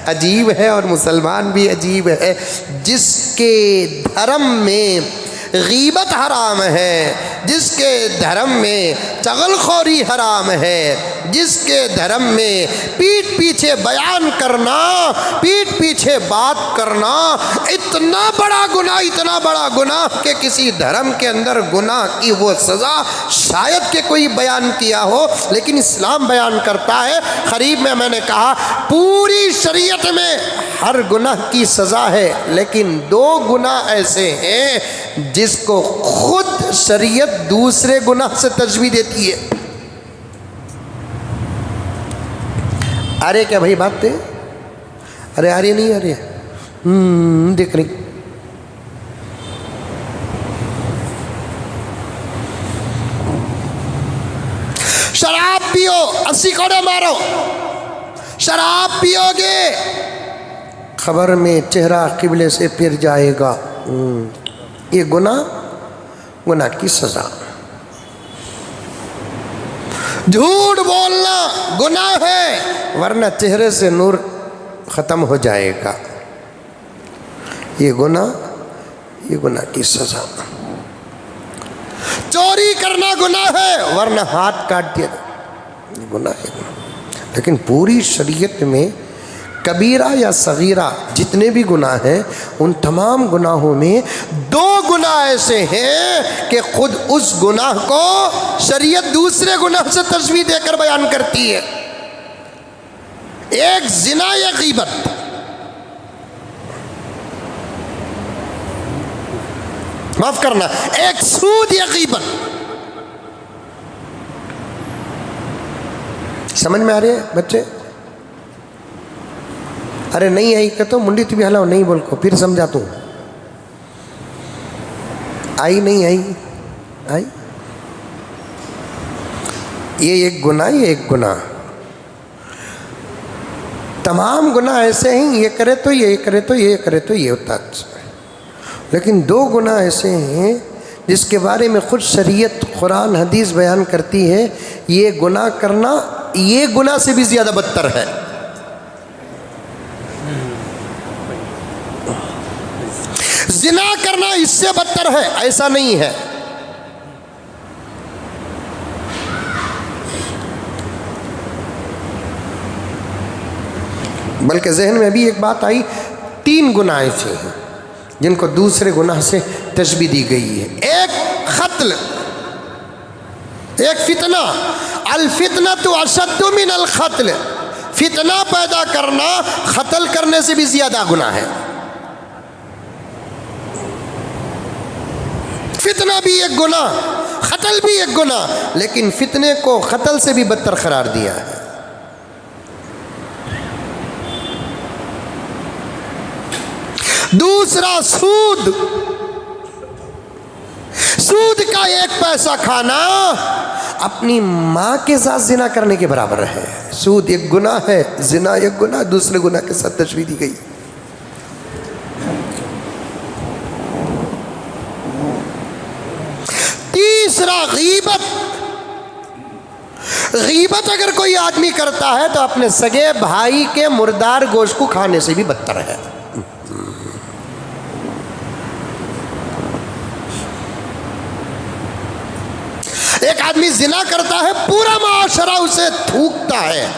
अजीब है और मुसलमान भी अजीब है। जिसके धर्म में गीबत हराम है, जिसके धर्म में चगलखोरी हराम है, जिसके धर्म में पीठ पीछे बयान करना, पीठ पीछे बात करना इतना बड़ा गुनाह, इतना बड़ा गुनाह कि किसी धर्म के अंदर गुनाह की वो सज़ा शायद के कोई बयान किया हो, लेकिन इस्लाम बयान करता है। करीब में मैंने कहा पूरी शरीयत में हर गुनाह की सज़ा है, लेकिन दो गुनाह ऐसे हैं जिसको खुद शरीयत दूसरे गुनाह से तजवीज़ देती है। अरे क्या भाई बात है? अरे आ रही नहीं आ रही? देख रही। शराब पियो 80 कोड़े मारो, शराब पियोगे खबर में चेहरा किबले से फिर जाएगा। ये गुनाह, गुनाह की सजा। झूठ बोलना गुनाह है, वरना चेहरे से नूर ख़त्म हो जाएगा। ये गुनाह, ये गुनाह की सजा। चोरी करना गुनाह है, वरना हाथ काट दिया, ये गुनाह है। लेकिन पूरी शरीयत में कबीरा या सगीरा जितने भी गुनाह हैं, उन तमाम गुनाहों में दो गुनाह ऐसे हैं कि खुद उस गुनाह को शरीयत दूसरे गुनाह से तजवीज़ देकर बयान करती है। एक जिना या गीबत, माफ करना, एक सूद या गीबत। समझ में आ रही है बच्चे? अरे नहीं आई कहते मुंडी तू भी हलाओ, नहीं बोल को फिर समझा तू। आई नहीं आई? आई। ये एक गुनाह, ये एक गुनाह। तमाम गुनाह ऐसे हैं, ये करे तो ये करे तो ये करे तो ये होता। लेकिन दो गुनाह ऐसे हैं जिसके बारे में खुद शरीयत कुरान हदीस बयान करती है, ये गुनाह करना ये गुनाह से भी ज़्यादा बदतर है। जिना करना इससे बदतर है, ऐसा नहीं है। बल्कि जहन में अभी एक बात आई, 3 गुनाह ऐसे हैं जिनको दूसरे गुनाह से तशबीह दी गई है। एक क़त्ल, एक फितना। अल फितना तो अशद्दु मिन अल क़त्ल, फितना पैदा करना क़त्ल करने से भी ज़्यादा गुनाह है। फितना भी एक गुनाह, क़त्ल भी एक गुनाह, लेकिन फितने को क़त्ल से भी बदतर करार दिया है। दूसरा सूद, सूद का 1 पैसा खाना अपनी माँ के साथ जिना करने के बराबर है। सूद एक गुनाह है, जिना एक गुनाह, दूसरे गुनाह के साथ तशबीह दी गई। तीसरा गीबत। गीबत अगर कोई आदमी करता है तो अपने सगे भाई के मुर्दार गोश्त को खाने से भी बदतर है। एक आदमी जिना करता है, पूरा माशरा उसे थूकता है।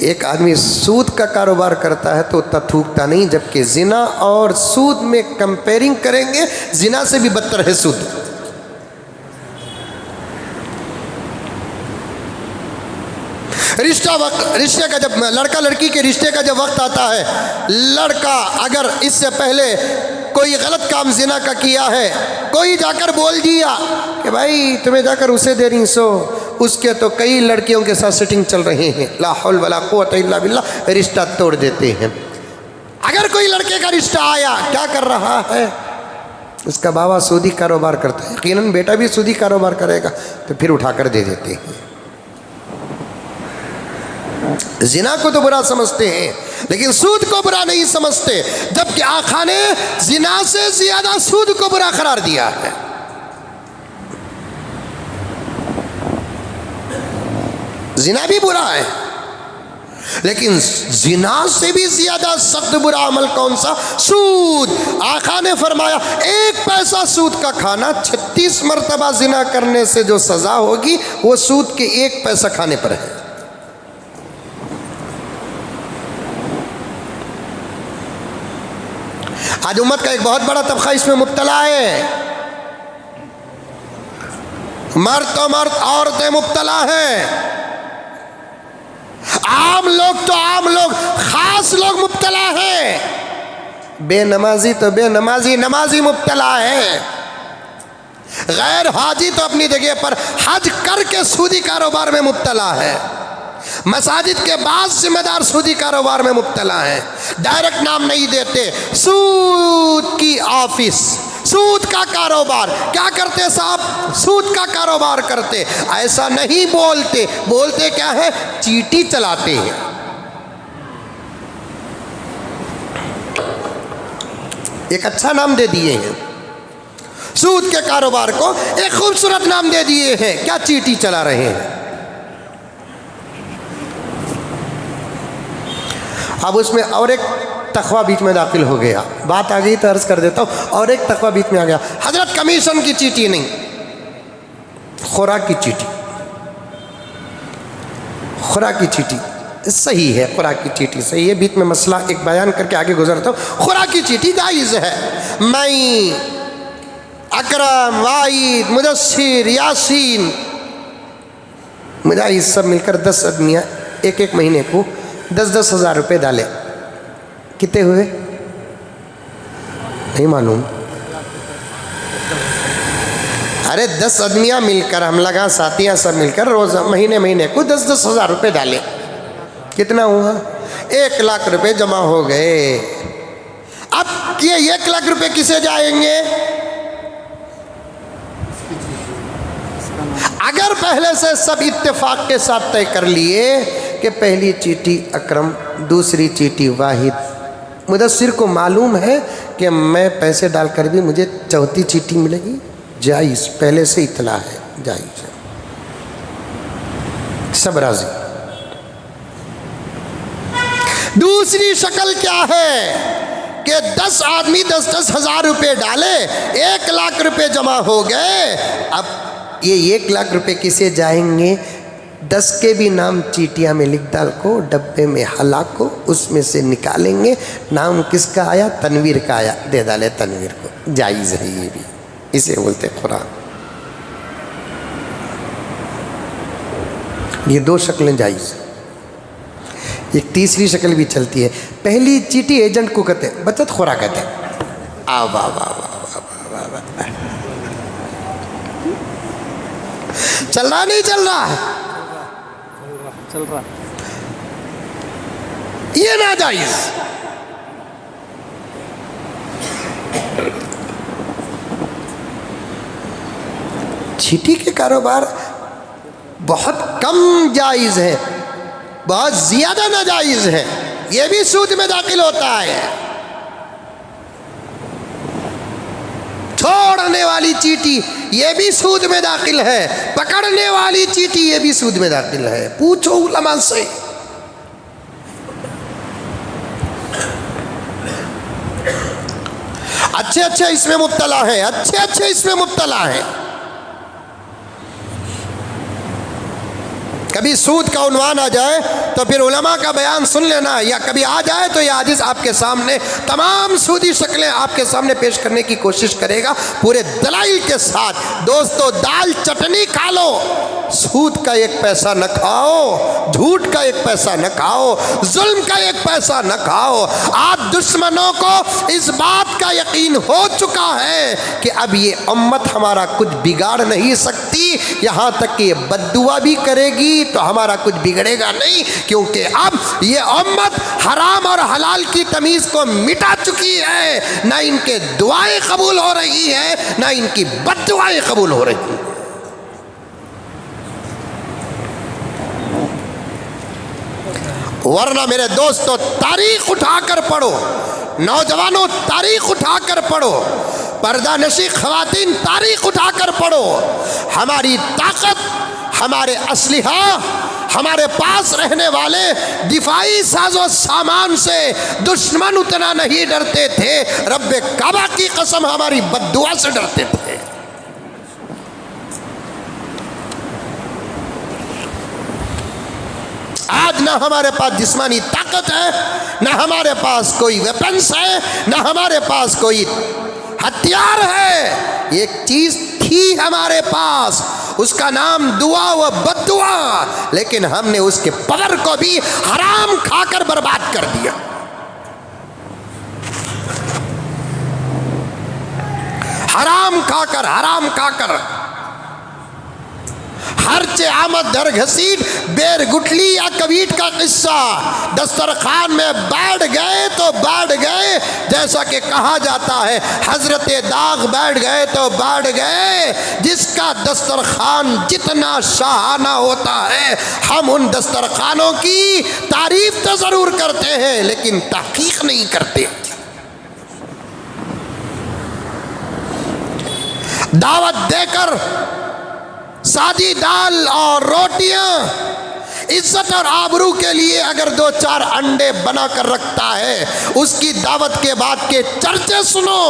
एक आदमी सूद का कारोबार करता है तो उतना थूकता नहीं, जबकि जिना और सूद में कंपेयरिंग करेंगे, जिना से भी बदतर है सूद। रिश्ते का जब लड़का लड़की के रिश्ते का जब वक्त आता है, लड़का अगर इससे पहले कोई गलत काम जिना का किया है, कोई जाकर बोल दिया कि भाई तुम्हें जाकर उसे दे रही सो, उसके तो कई लड़कियों के साथ सेटिंग चल रहे हैं, ला हौल वला कुव्वत इल्ला बिल्लाह, रिश्ता तोड़ देते हैं। अगर कोई लड़के का रिश्ता आया, क्या कर रहा है, उसका बाबा सूदी कारोबार करता है, यकीनन बेटा भी सूदी कारोबार करेगा, तो फिर उठाकर दे देते हैं। जिना को तो बुरा समझते हैं, लेकिन सूद को बुरा नहीं समझते, जबकि आका ने जिना से ज्यादा सूद को बुरा करार दिया है। जिना भी बुरा है, लेकिन जिना से भी ज्यादा सख्त बुरा अमल कौन सा? सूद। आका ने फरमाया 1 पैसा सूद का खाना 36 मरतबा जिना करने से जो सजा होगी वो सूद के 1 पैसा खाने पर है। आज उम्मत का एक बहुत बड़ा तबका इसमें मुब्तला है। मर्द तो मर्द, औरतें मुब्तला हैं। आम लोग तो आम लोग, खास लोग मुब्तला हैं। बेनमाजी तो बेनमाजी, नमाजी मुब्तला है। गैर हाजी तो अपनी जगह पर हज करके सूदी कारोबार में मुब्तला है। मसाजिद के बाद जिम्मेदार सूदी कारोबार में मुब्तला हैं। डायरेक्ट नाम नहीं देते, सूद की ऑफिस, सूद का कारोबार। क्या करते साहब? सूद का कारोबार करते। ऐसा नहीं बोलते, बोलते क्या है? चीटी चलाते हैं। एक अच्छा नाम दे दिए हैं सूद के कारोबार को, एक खूबसूरत नाम दे दिए हैं। क्या चीटी चला रहे हैं। अब उसमें और एक तकवा बीच में दाखिल हो गया। बात आ गई तो अर्ज कर देता हूँ। और एक तकवा बीच में आ गया। हजरत कमीशन की चीटी नहीं, खुराक की चीटी। खुराक की चीटी सही है, खुराक की चीटी सही है। बीच में मसला एक बयान करके आगे गुजरता हूँ। खुराक की चीटी जायज़ है। मैं, अकरम, वाहिद, मुदस्सिर, यासीन, मुजाहिद सब मिलकर 10 आदमियाँ 1-1 महीने को 10-10 हज़ार रुपये डाले। कितने हुए नहीं मालूम। अरे 10 आदमियाँ मिलकर, हम लगा साथियाँ सब मिलकर रोज महीने को 10-10 हज़ार रुपये डाले। कितना हुआ? 1 लाख रुपए जमा हो गए। अब ये 1 लाख रुपए किसे जाएंगे? अगर पहले से सब इत्तेफाक के साथ तय कर लिए कि पहली चीटी अकरम, दूसरी चीटी वाहिद, मुदस्सिर को मालूम है कि मैं पैसे डालकर भी मुझे चौथी चीटी मिलेगी, जायज़, पहले से इतला है, जायज़ है, सब राजी। दूसरी शक्ल क्या है कि 10 आदमी 10-10 हज़ार रुपये डाले, 1 लाख रुपए जमा हो गए। अब ये 1 लाख रुपए किसे जाएंगे? 10 के भी नाम चीटियाँ में लिख डाल को, डब्बे में हला को, उसमें से निकालेंगे। नाम किसका आया? तनवीर का आया, दे डाले तनवीर को। जायज़ है ये भी, इसे बोलते कुरान। ये 2 शक्लें जायज़। एक तीसरी शक्ल भी चलती है। पहली चीटी एजेंट को कहते हैं, बचत खोरा कहते हैं। आ वाह वाह वाह वाह वाह, चल रहा नहीं चल रहा है? चल रहा। ये नाजायज। चीटी के कारोबार बहुत कम जायज है, बहुत ज्यादा नाजायज है। ये भी सूद में दाखिल होता है। छोड़ने वाली चीटी ये भी सूद में दाखिल है। पकड़ने वाली चीटी ये भी सूद में दाखिल है। पूछो उलमा से। अच्छे इसमें मुब्तला है, अच्छे इसमें मुब्तला है। कभी सूद का उन्वान आ जाए तो फिर उलमा का बयान सुन लेना, या कभी आ जाए तो यह हदीस आपके सामने तमाम सूदी शक्लें आपके सामने पेश करने की कोशिश करेगा पूरे दलाइल के साथ। दोस्तों, दाल चटनी खा लो, सूद का 1 पैसा न खाओ, झूठ का 1 पैसा न खाओ, जुल्म का 1 पैसा न खाओ। आज दुश्मनों को इस बात का यकीन हो चुका है कि अब ये उम्मत हमारा कुछ बिगाड़ नहीं सकती, यहाँ तक कि ये बद्दुआ भी करेगी तो हमारा कुछ बिगड़ेगा नहीं, क्योंकि अब ये उम्मत हराम और हलाल की तमीज़ को मिटा चुकी है। ना इनके दुआएं कबूल हो रही है, ना इनकी बद्दुआएं कबूल हो रही हैं। वरना मेरे दोस्तों, तारीख उठाकर पढ़ो, नौजवानों तारीख उठाकर पढ़ो, पर्दा नशी ख़वातीन तारीख उठाकर पढ़ो। हमारी ताकत, हमारे असलिहा, हमारे पास रहने वाले दिफाई साजो सामान से दुश्मन उतना नहीं डरते थे, रब्बे काबा की कसम हमारी बद्दुआ से डरते थे। आज ना हमारे पास जिस्मानी ताकत है, ना हमारे पास कोई वेपन्स है, ना हमारे पास कोई हथियार है। एक चीज थी हमारे पास, उसका नाम दुआ व बद्दुआ, लेकिन हमने उसके पावर को भी हराम खाकर बर्बाद कर दिया। हराम खाकर हर्च आमद दर घसीट बेर गुठली या कवीट का किस्सा। दस्तरखान में बैठ गए तो बैठ गए, जैसा कि कहा जाता है हजरत दाग बैठ गए तो बैठ गए। जिसका दस्तरखान जितना शाहाना होता है, हम उन दस्तरखानों की तारीफ तो जरूर करते हैं लेकिन तहकीक नहीं करते। दावत देकर सादी दाल और रोटियां इज्जत और आबरू के लिए अगर 2-4 अंडे बना कर रखता है, उसकी दावत के बाद के चर्चे सुनो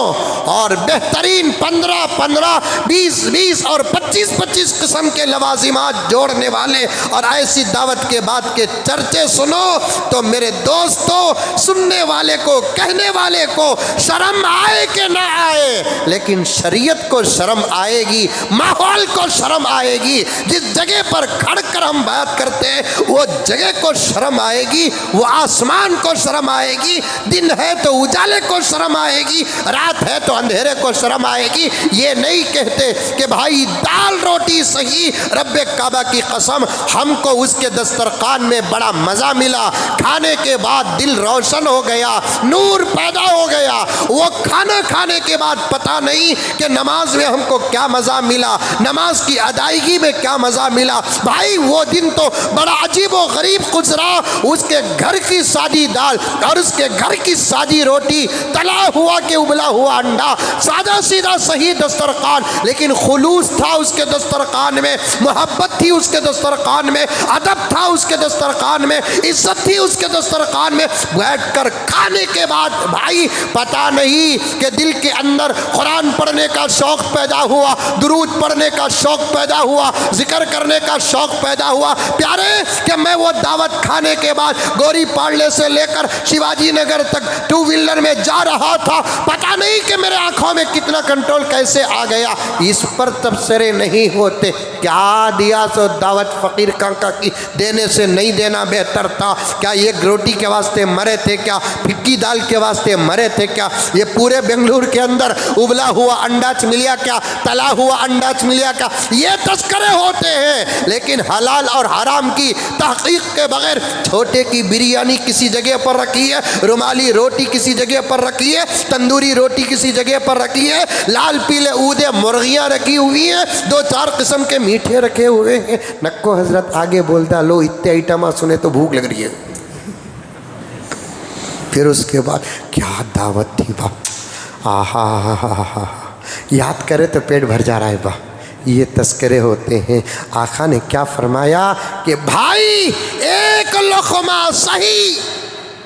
और बेहतरीन 15-15, 20-20 और 25-25 किस्म के लवाजिमात जोड़ने वाले और ऐसी दावत के बाद के चर्चे सुनो तो मेरे दोस्तों, सुनने वाले को, कहने वाले को शर्म आए कि ना आए, लेकिन शरीयत को शर्म आएगी, माहौल को शर्म आएगी। जिस जगह पर खड़ कर हम बात करते हैं वो जगह को शर्म आएगी, वो आसमान को शर्म आएगी, दिन है तो उजाले को शर्म आएगी, रात है तो अंधेरे को शर्म आएगी। ये नहीं कहते कि भाई दाल रोटी सही, रब्बे काबा की कसम हमको उसके दस्तरखान में बड़ा मज़ा मिला, खाने के बाद दिल रोशन हो गया, नूर पैदा हो गया। वो खाना खाने के बाद पता नहीं कि नमाज में हमको क्या मज़ा मिला, नमाज की अदायगी में क्या मज़ा मिला। भाई वो दिन तो बड़ा अजीब व गरीब गुजरा। उसके घर की सादी दाल और उसके घर की सादी रोटी, तला हुआ के उबला हुआ अंडा, सादा सीधा सही दस्तरखान, लेकिन खुलूस था उसके दस्तरखान में, मोहब्बत थी उसके दस्तरखान में, अदब था उसके दस्तरखान में, इज्जत थी उसके दस्तरखान में। बैठकर खाने के बाद भाई पता नहीं कि दिल के अंदर कुरान पढ़ने का शौक़ पैदा हुआ, दुरूद पढ़ने का शौक़ पैदा हुआ, जिक्र करने का शौक़ पैदा हुआ। प्यारे कि मैं वो दावत खाने के बाद गोरी पाड़ले से लेकर शिवाजी नगर तक 2 व्हीलर में जा रहा था, पता नहीं कि मेरे आंखों में कितना कंट्रोल कैसे आ गया। इस पर तबसरे नहीं होते, क्या दिया सो दावत फकीर कांका की, देने से नहीं देना बेहतर था। क्या ये रोटी के वास्ते मरे थे क्या, फिक्की दाल के वास्ते मरे थे क्या? ये पूरे बेंगलुरु के अंदर उबला हुआ अंडाच मिलिया क्या, तला हुआ अंडाच मिलिया क्या? ये तस्करे होते हैं, लेकिन हलाल और हराम की तहकीक के बगैर छोटे की बिरयानी किसी जगह पर रखी है, रुमाली रोटी किसी जगह पर रखी है, तंदूरी रोटी किसी जगह पर रखी है, लाल पीले ऊदे मुर्गियाँ रखी हुई हैं, 2-4 किस्म के मीठे रखे हुए हैं। नक्को हजरत आगे बोलता, लो इतने आइटम सुने तो भूख लग रही है। फिर उसके बाद क्या दावत थी बा, आहा याद करे तो पेट भर जा रहा है बा। ये तस्करे होते हैं। आका ने क्या फरमाया कि भाई एक लुक़मा सही